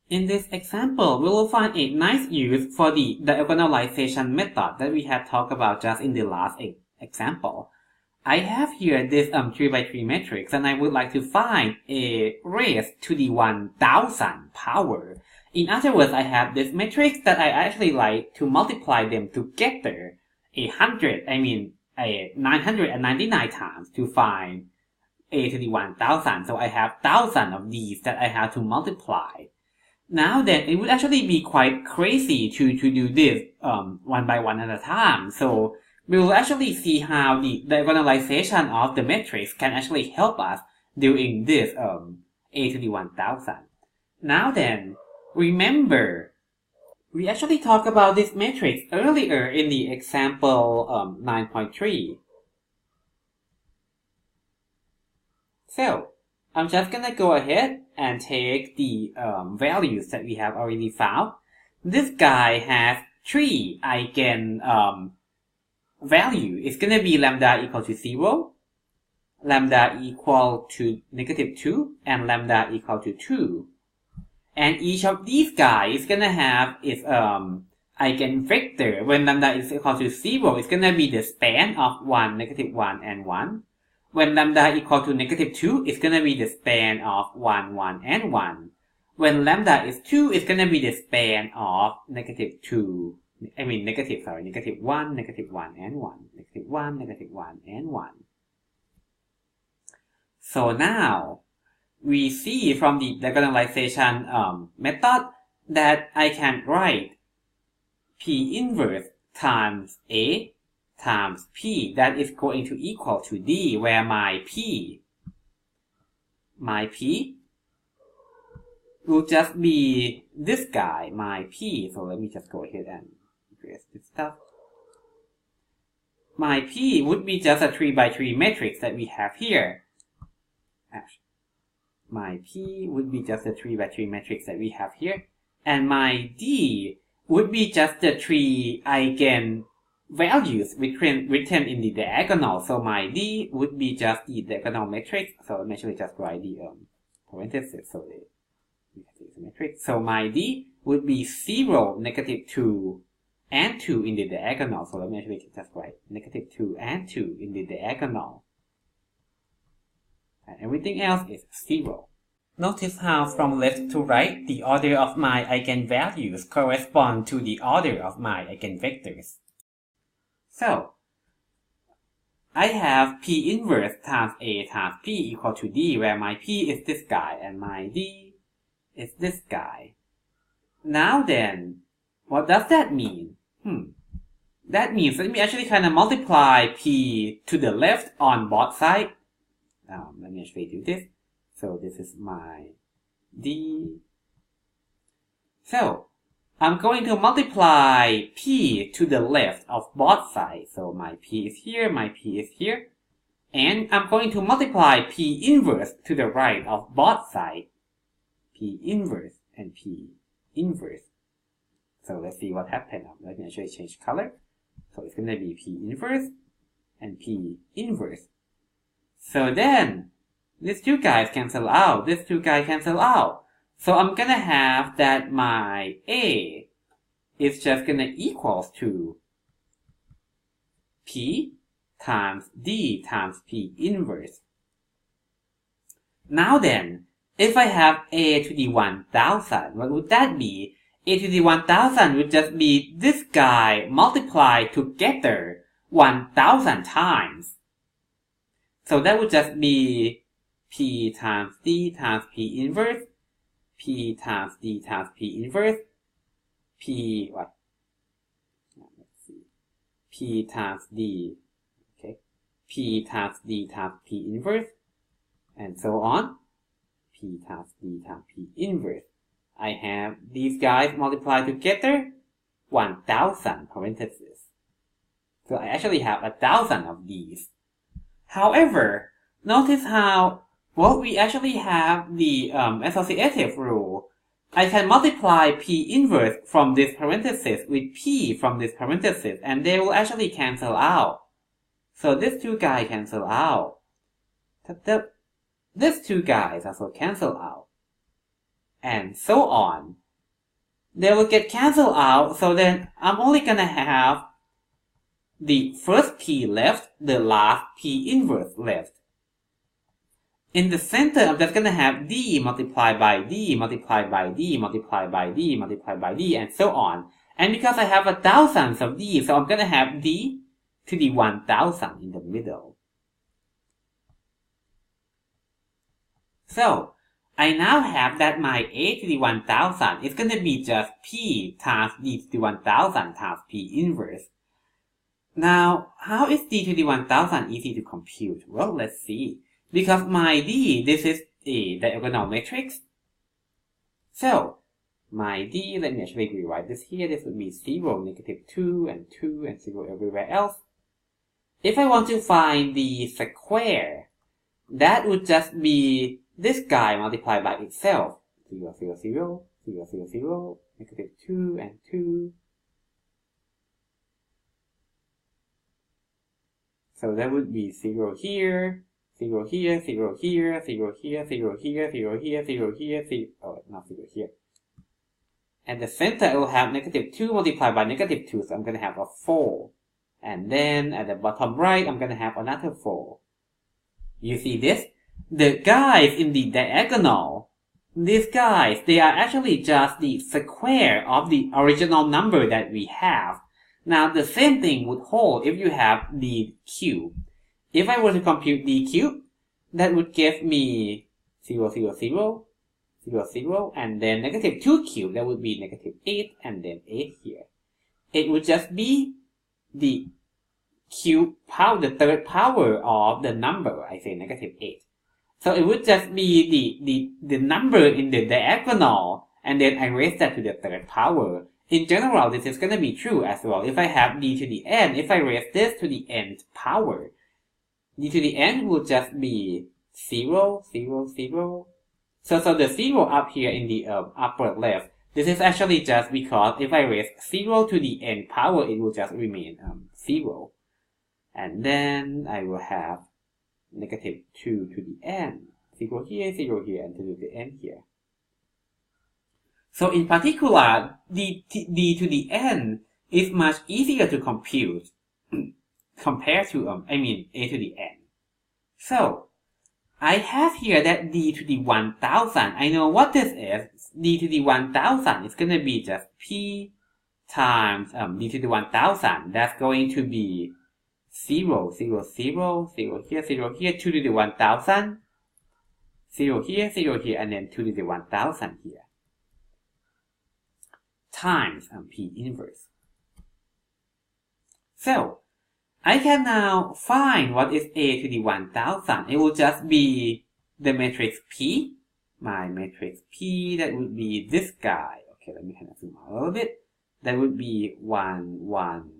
In this example, we will find a nice use for the diagonalization method that we have talked about just in the last example. I have here this 3 by 3 matrix and I would like to find a raised to the 1000 power. In other words, I have this matrix that I actually like to multiply them together 999 times to find a to the 1000. So I have 1000 of these that I have to multiply. Now then, it would actually be quite crazy to do this one by one at a time. So we will actually see how the diagonalization of the matrix can actually help us doing this a to the 1000. Now then, remember, we actually talked about this matrix earlier in the example 9.3. So, I'm just gonna go ahead and take the values that we have already found. This guy has 3 eigen value. It's gonna be lambda equal to 0, lambda equal to -2, and lambda equal to 2. And each of these guys is gonna have its eigenvector. When lambda is equal to 0, it's gonna be the span of 1, -1, and 1. When lambda equal to -2, it's gonna be the span of 1, 1, and 1. When lambda is 2, it's gonna be the span of -1, -1, and 1. -1, -1, and 1. So now, we see from the diagonalization method that I can write P inverse times A times P, that is going to equal to D, where my P will just be this guy, my P. So let me just go ahead and erase this stuff. My P would be just a 3 by 3 matrix that we have here. My P would be just a 3 by 3 matrix that we have here. And my D would be just the 3 eigen values written in the diagonal. So my D would be just the diagonal matrix. So let me actually just write the parentheses. So the matrix. So my D would be 0, -2, and 2 in the diagonal. So let me actually just write -2 and 2 in the diagonal. And everything else is 0. Notice how from left to right, the order of my eigenvalues correspond to the order of my eigenvectors. So, I have P inverse times A times P equal to D, where my P is this guy and my D is this guy. Now then, what does that mean? That means let me actually kind of multiply P to the left on both sides. Let me actually do this. So this is my D. So, I'm going to multiply P to the left of both sides. So my P is here, my P is here. And I'm going to multiply P inverse to the right of both sides. P inverse and P inverse. So let's see what happens. Let me actually change color. So it's going to be P inverse and P inverse. So then, these two guys cancel out. These two guys cancel out. So I'm gonna have that my A is just gonna equals to P times D times P inverse. Now then, if I have A to the 1000, what would that be? A to the 1000 would just be this guy multiplied together 1000 times. So that would just be P times D times P inverse, P times D times P inverse, P times D, okay, P times D times P inverse, and so on, P times D times P inverse. I have these guys multiplied together, 1000 parentheses. So I actually have 1000 of these. However, notice how, we actually have the associative rule. I can multiply P inverse from this parenthesis with P from this parenthesis, and they will actually cancel out. So these two guys cancel out. These two guys also cancel out. and so on. They will get cancelled out, so then I'm only gonna have the first P left, the last P inverse left. In the center, I'm just gonna have D multiplied by D multiplied by D multiplied by D multiplied by D, and so on. And because I have 1,000 of D, so I'm gonna have D to the 1,000 in the middle. So, I now have that my A to the 1,000 is gonna be just P times D to the 1,000 times P inverse. Now, how is D to the 1,000 easy to compute? Well, let's see. Because my D, this is a diagonal matrix. So, my D, let me actually rewrite this here. This would be 0, negative 2, and 2, and 0 everywhere else. If I want to find the square, that would just be this guy multiplied by itself. 0, 0, 0, 0, 0, 0, negative 2, and 2. So that would be 0 here, 0 here, 0 here, 0 here, 0 here, 0 here, 0 here, 0, oh, not 0 here. At the center, I will have negative 2 multiplied by negative 2, so I'm going to have a 4. And then at the bottom right, I'm going to have another 4. You see this? The guys in the diagonal, these guys, they are actually just the square of the original number that we have. Now, the same thing would hold if you have the cube. If I were to compute the cube, that would give me 0, 0, 0, 0, 0, and then negative 2 cubed, that would be negative 8, and then 8 here. It would just be the cube power, the third power of the number, I say negative 8. So it would just be the number in the diagonal, and then I raise that to the third power. In general, this is going to be true as well. If I have d to the n, if I raise this to the nth power, d to the n will just be 0, 0, 0. So the 0 up here in the upper left, this is actually just because if I raise 0 to the n power, it will just remain 0. And then I will have negative 2 to the n. 0 here, 0 here, and 2 to the n here. So in particular, d to the n is much easier to compute compared to, a to the n. So, I have here that d to the 1000. I know what this is. D to the 1000 is going to be just p times d to the 1000. That's going to be 0, 0, 0, 0 here, 0 here, 2 to the 1000, 0 here, 0 here, and then 2 to the 1000 here. Times P inverse. So, I can now find what is A to the 1000. It will just be the matrix P. My matrix P, that would be this guy. Okay, let me kind of zoom out a little bit. That would be 1, 1,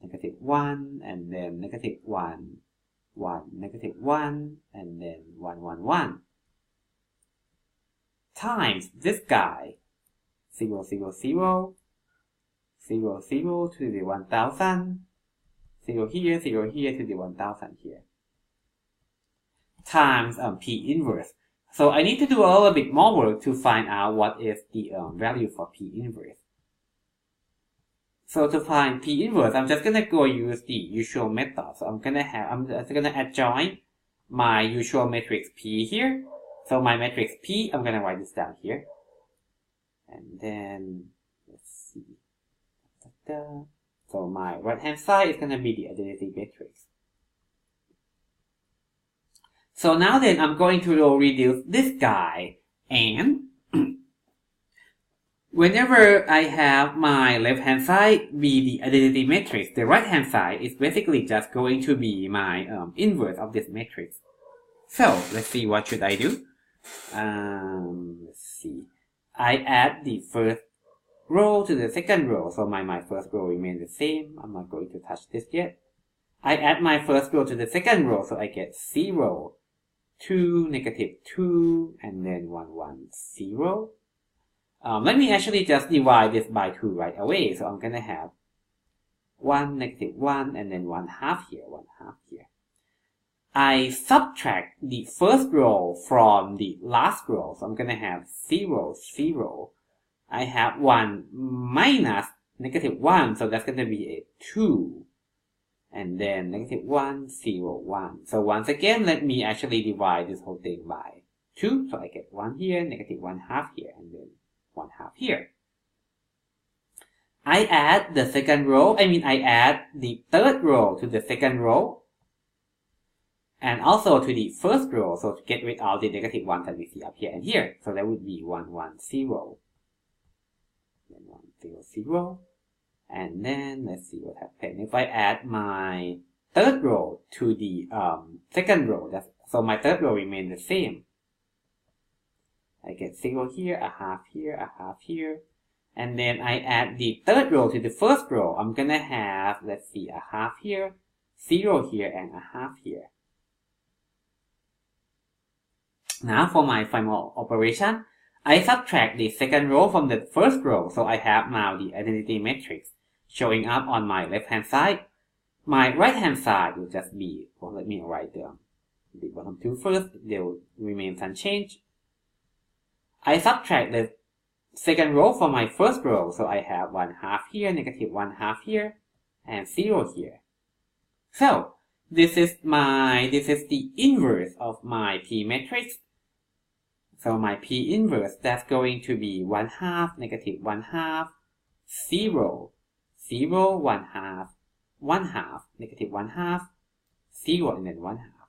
negative 1, and then negative 1, 1, negative 1, and then 1, 1, 1. Times this guy. 0, 0, 0, 0, 0 to the 1000, 0 here, 0 here to the 1000 here. Times P inverse. So I need to do a little bit more work to find out what is the value for P inverse. So to find P inverse, I'm just gonna go use the usual method. So I'm just gonna adjoin my usual matrix P here. So my matrix P, I'm gonna write this down here. And then, let's see. So my right hand side is going to be the identity matrix. So now then, I'm going to reduce this guy, and whenever I have my left hand side be the identity matrix, the right hand side is basically just going to be my inverse of this matrix. So let's see, what should I do? Let's see. I add the first row to the second row, so my first row remains the same. I'm not going to touch this yet. I add my first row to the second row, so I get 0, 2, negative 2, and then 1, 1, 0. Let me actually just divide this by 2 right away, so I'm going to have 1, negative 1, and then 1 half here, 1 half here. I subtract the first row from the last row. So I'm going to have 0, 0. I have 1 minus negative 1. So that's going to be a 2. And then negative 1, 0, 1. So once again, let me actually divide this whole thing by 2. So I get 1 here, negative 1/2 here, and then 1/2 here. I add the second row, I add the third row to the second row, and also to the first row, so to get rid of the negative 1 that we see up here and here. So that would be 1, 1, 0, then 1, 0, 0, and then let's see what happens. If I add my third row to the second row, so my third row remains the same. I get 0 here, 1/2 here, 1/2 here. And then I add the third row to the first row. I'm gonna have, let's see, 1/2 here, 0 here, and 1/2 here. Now for my final operation, I subtract the second row from the first row. So I have now the identity matrix showing up on my left hand side. My right hand side will just be, well, let me write the bottom two first. They will remain unchanged. I subtract the second row from my first row, so I have 1/2 here, negative 1/2 here, and 0 here. So this is the inverse of my P matrix. So my P inverse, that's going to be 1/2, negative 1/2, 0, 0, 1/2, 1/2, negative 1/2, 0, and then 1/2.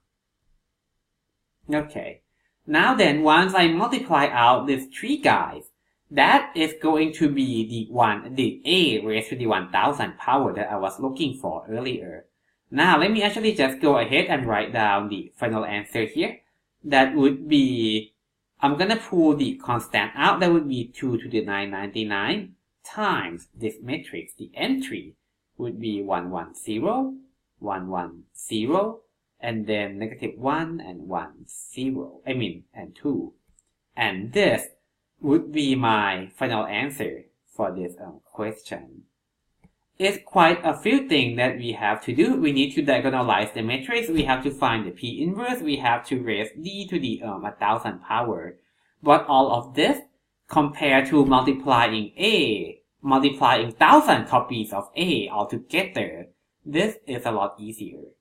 Okay. Now then, once I multiply out these three guys, that is going to be the A raised to the 1000 power that I was looking for earlier. Now let me actually just go ahead and write down the final answer here. That would be, I'm gonna pull the constant out, that would be 2 to the 999 times this matrix. The entry would be 110, 110, and then negative 1 and 1, 0, and 2. And this would be my final answer for this question. It's quite a few things that we have to do. We need to diagonalize the matrix. We have to find the P inverse. We have to raise D to the 1000 power. But all of this compared to multiplying 1,000 copies of A altogether, this is a lot easier.